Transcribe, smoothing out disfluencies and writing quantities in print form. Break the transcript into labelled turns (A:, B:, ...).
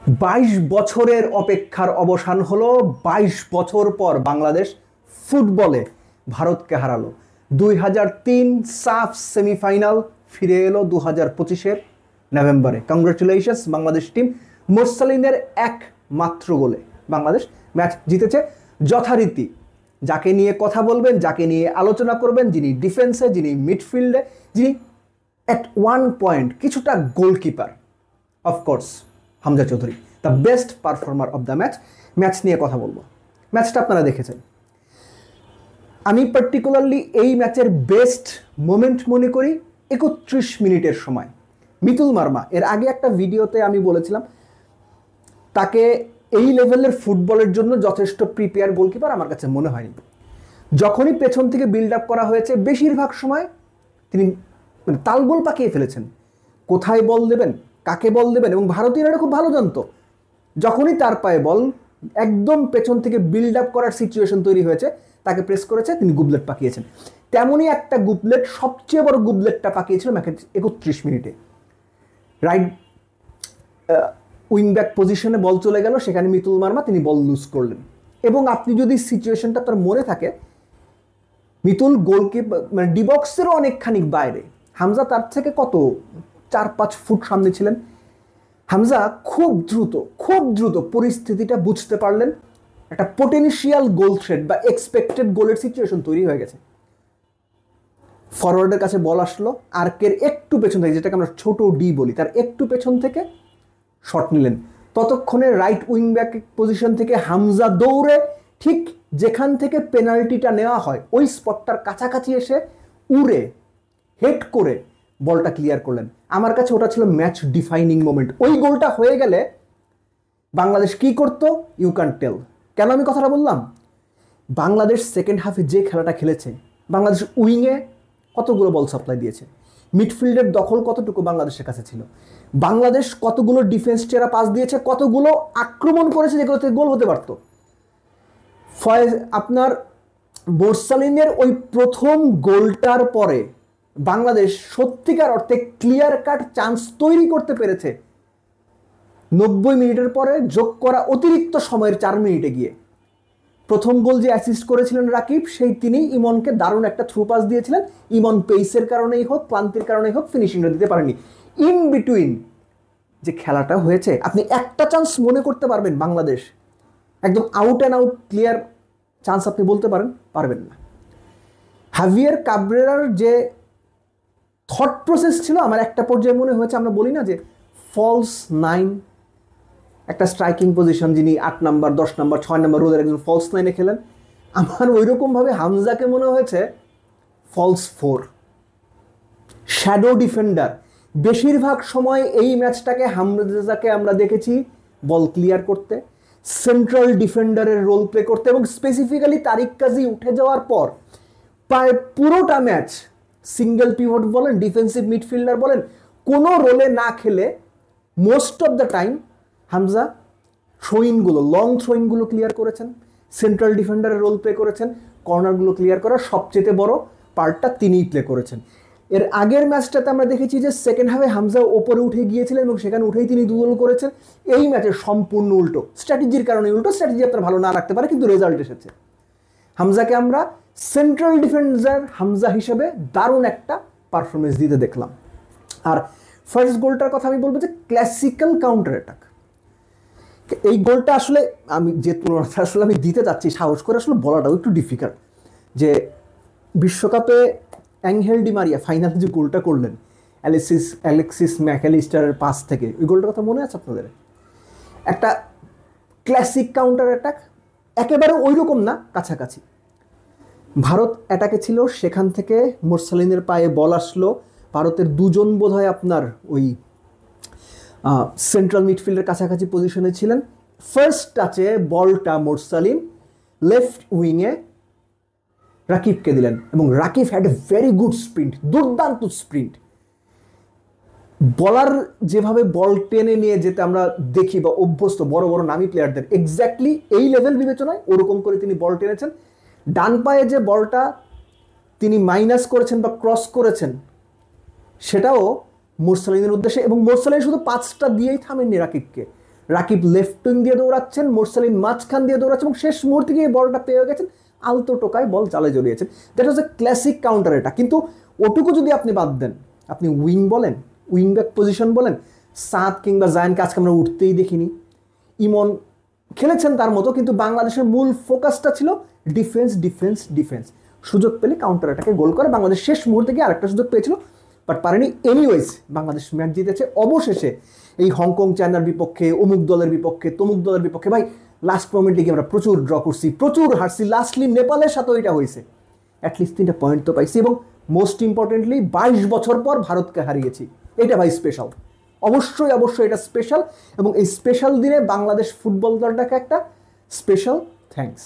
A: 22 বছরের অপেক্ষার অবসান হলো। 22 বছর পর বাংলাদেশ ফুটবলে ভারতকে হারালো। 2003 সাফ সেমিফাইনাল ফিরে এলো 2025-এর নভেম্বরে। Congratulations Bangladesh team. মোরসালিনের একমাত্র গোলে বাংলাদেশ ম্যাচ জিতেছে। যথারীতি যাকে নিয়ে কথা বলবেন, যাকে নিয়ে আলোচনা করবেন, যিনি ডিফেন্সে, যিনি মিডফিল্ডে, যিনি অ্যাট ওয়ান পয়েন্ট কিছুটা goalkeeper, of course Hamza Chowdhury, the best performer of the match নিয়ে কথা বলবো। ম্যাচটা আপনারা দেখেছেন। আমি পার্টিকুলারলি এই ম্যাচের বেস্ট মোমেন্ট মনে করি 31 মিনিটের সময় মিতুল মার্মা। এর আগে একটা ভিডিওতে আমি বলেছিলাম তাকে এই লেভেলের ফুটবলের জন্য যথেষ্ট প্রিপেয়ার গোলকিপার আমার কাছে মনে হয়নি। যখনই পেছন থেকে বিল্ড আপ করা হয়েছে বেশিরভাগ সময় তিনি তালগোল পাকিয়ে ফেলেছেন। কোথায় বল দেবেন, কাকে বল দেবেন, এবং ভারতীয়রা খুব ভালো জানতো যখনই তার পায়ে বল একদম পেছন থেকে বিল্ড আপ করার সিচুয়েশন তৈরি হয়েছে তাকে প্রেস করেছে, তিনি গুবলেট পাকিয়েছেন। তেমনই একটা গুবলেট, সবচেয়ে বড় গুবলেটটা পাকিয়েছিল ম্যাচের 31 মিনিটে। রাইট উইংব্যাক পজিশনে বল চলে গেল, সেখানে মিতুল মার্মা তিনি বল লুজ করলেন। এবং আপনি যদি সিচুয়েশনটা তার মনে থাকে, মিতুল গোলকিপার মানে ডিবক্সেরও অনেকখানি বাইরে, হামজা তার থেকে কত 4-5 ফুট সামনে ছিলেন। হামজা খুব দ্রুত পরিস্থিতিটা বুঝতে পারলেন। একটা পোটেনশিয়াল গোল থ্রেট বা এক্সপেক্টেড গোলের সিচুয়েশন তৈরি হয়ে গেছে। ফরওয়ার্ডের কাছে বল আসলো, আর্কের একটু পেছন থেকে, যেটাকে আমরা ছোট ডি বলি, তার একটু পেছন থেকে শট নিলেন। ততক্ষণে রাইট উইং ব্যাক পজিশন থেকে হামজা দৌড়ে ঠিক যেখান থেকে পেনাল্টিটা নেওয়া হয় ওই স্পটটার কাছাকাছি এসে উড়ে হেড করে বলটা ক্লিয়ার করলেন। আমার কাছে ওটা ছিল ম্যাচ ডিফাইনিং মোমেন্ট। ওই গোলটা হয়ে গেলে বাংলাদেশ কি করতো ইউ ক্যান টেল। কেন আমি কথাটা বললাম? বাংলাদেশ সেকেন্ড হাফে যে খেলাটা খেলেছে, বাংলাদেশ উইংয়ে কতগুলো বল সাপ্লাই দিয়েছে, মিডফিল্ডের দখল কতটুকু বাংলাদেশের কাছে ছিল, বাংলাদেশ কতগুলো ডিফেন্স চেরা পাস দিয়েছে, কতগুলো আক্রমণ করেছে যেগুলোতে গোল হতে পারত। আপনার মোরসালিনের ওই প্রথম গোলটার পরে বাংলাদেশ সত্যিকার অর্থে ক্লিয়ার কাট চান্স তৈরি করতে পেরেছে 90 মিনিটের পরে যোগ করা অতিরিক্ত সময়ের 4 মিনিটে গিয়ে। প্রথম গোল যে অ্যাসিস্ট করেছিলেন রাকিব, তিনি ইমনকে দারুণ একটা থ্রু পাস দিয়েছিলেন। ইমন পেসের কারণেই হোক, ক্লান্তির কারণেই হোক, ফিনিশিংটা দিতে পারেনি। ইন বিটুইন যে খেলাটা হয়েছে, আপনি একটা চান্স মনে করতে পারবেন বাংলাদেশ একদম out and out clear chance আপনি বলতে পারবেন না। হাভিয়ার কাবরেরার যে থট প্রসেস ছিল, আমার একটা পর্যায়ে মনে হয়েছে, আমরা বলি না যে ফলস 9, একটা স্ট্রাইকিং পজিশন, যিনি 8 নাম্বার, 10 নাম্বার, 6 নাম্বার রোলের একজন ফলস 9-এ খেলেন, আমার ওই রকমভাবে হামজাকে মনে হয়েছে ফলস 4, শ্যাডো ডিফেন্ডার। বেশিরভাগ সময় এই ম্যাচটাকে হামজাকে আমরা দেখেছি বল ক্লিয়ার করতে, সেন্ট্রাল ডিফেন্ডারের রোল প্লে করতে, এবং স্পেসিফিক্যালি তারিক কাজী উঠে যাওয়ার পর প্রায় পুরোটা ম্যাচ সিঙ্গেল পিভট বলেন, ডিফেন্সিভ মিডফিল্ডার বলেন, কোনো রোলে না খেলে most of the time Hamza থ্রোইনগুলো, লং থ্রোইনগুলো ক্লিয়ার করেছেন, সেন্ট্রাল ডিফেন্ডারের রোল প্লে করেছেন, কর্নারগুলো ক্লিয়ার করার সবচেয়ে বড় পার্টটা তিনিই প্লে করেছেন। এর আগের ম্যাচটাতে আমরা দেখেছি যে সেকেন্ড হাফে হামজা ওপরে উঠে গিয়েছিলেন এবং সেখানে উঠেই তিনি 2 গোল করেছেন। এই ম্যাচের সম্পূর্ণ উল্টো, স্ট্র্যাটেজির কারণে উল্টো। স্ট্র্যাটেজি আপনার ভালো না রাখতে পারে, কিন্তু রেজাল্ট এসেছে। হামজাকে আমরা সেন্ট্রাল ডিফেন্ডার হামজা হিসেবে দারুণ একটা পারফরমেন্স দিতে দেখলাম। আর ফার্স্ট গোলটার কথা আমি বলবো যে ক্লাসিক্যাল কাউন্টার অ্যাটাক। এই গোলটা আসলে আমি যে তুলনাটা আসলে আমি দিতে চাচ্ছি, সাহস করে আসলে বলাটাও একটু ডিফিকাল্ট, যে বিশ্বকাপে অ্যাঙ্গেল ডি মারিয়া ফাইনালে যে গোলটা করলেন অ্যালেক্সিস ম্যাকঅ্যালিস্টারের পাস থেকে, ওই গোলটার কথা মনে আছে আপনাদের? একটা ক্লাসিক কাউন্টার অ্যাটাক, একেবারে ওই রকম না, কাছাকাছি। ভারত অ্যাটাকে ছিল, সেখান থেকে মোরসালিনের পায়ে বল আসলো, ভারতের 2 জন বোধহয় আপনার ওই সেন্ট্রাল মিডফিল্ডের কাছাকাছি পজিশনে ছিলেন। ফার্স্ট টাচে বলটা মোরসালিন লেফট উইংয়ে রাকিবকে দিলেন, এবং Rakib had a very good sprint, দুর্দান্ত স্প্রিন্ট। বলার যেভাবে বল টেনে নিয়ে যেতে আমরা দেখি বা অভ্যস্ত বড় বড় নামী প্লেয়ারদের, এক্স্যাক্টলি এই লেভেল বিবেচনায় ওরকম করে তিনি বল টেনেছেন। ডান পায়ে যে বলটা তিনি মাইনাস করেছেন বা ক্রস করেছেন, সেটাও মোরসালিনের উদ্দেশ্যে, এবং মোরসালিন শুধু 5টা দিয়েই থামেননি রাকিবকে, রাকিব লেফট উইং দিয়ে দৌড়াচ্ছেন, মোরসালিন মাঝখান দিয়ে দৌড়াচ্ছেন এবং শেষ মুহূর্তে গিয়ে বলটা পেয়ে গেছেন, আলতো টোকায় বল জালে জড়িয়েছেন। That was A classic counter এটা। কিন্তু ওটুকু যদি আপনি বাদ দেন, আপনি উইং বলেন, উইং ব্যাক পজিশন বলেন, সাদ কিংবা জায়ানকে আজকে আমরা উঠতেই দেখিনি। ইমন খেলেছেন তার মতো, কিন্তু বাংলাদেশের মূল ফোকাসটা ছিল ডিফেন্স ডিফেন্স ডিফেন্স। সুযোগ পেলে কাউন্টার অ্যাটাকে গোল করে বাংলাদেশ শেষ মুহূর্তে গিয়ে আরেকটা সুযোগ পেয়েছিল, বাট পারেনি। এনিওয়েজ বাংলাদেশ ম্যাচ জিতেছে অবশেষে। এই হংকং চায়নার বিপক্ষে, অমুক দলের বিপক্ষে, তমুক দলের বিপক্ষে, ভাই লাস্ট মোমেন্টে গিয়ে আমরা প্রচুর ড্র করছি, প্রচুর হারছি, লাস্টলি নেপালের সাথেও এটা হয়েছে। অ্যাটলিস্ট 3টা পয়েন্ট তো পাইছি এবং মোস্ট ইম্পর্টেন্টলি 22 বছর পর ভারতকে হারিয়েছি। এটা ভাই স্পেশাল, অবশ্যই অবশ্যই এটা স্পেশাল। এবং এই স্পেশাল দিনে বাংলাদেশ ফুটবল দলটাকে একটা স্পেশাল থ্যাঙ্কস।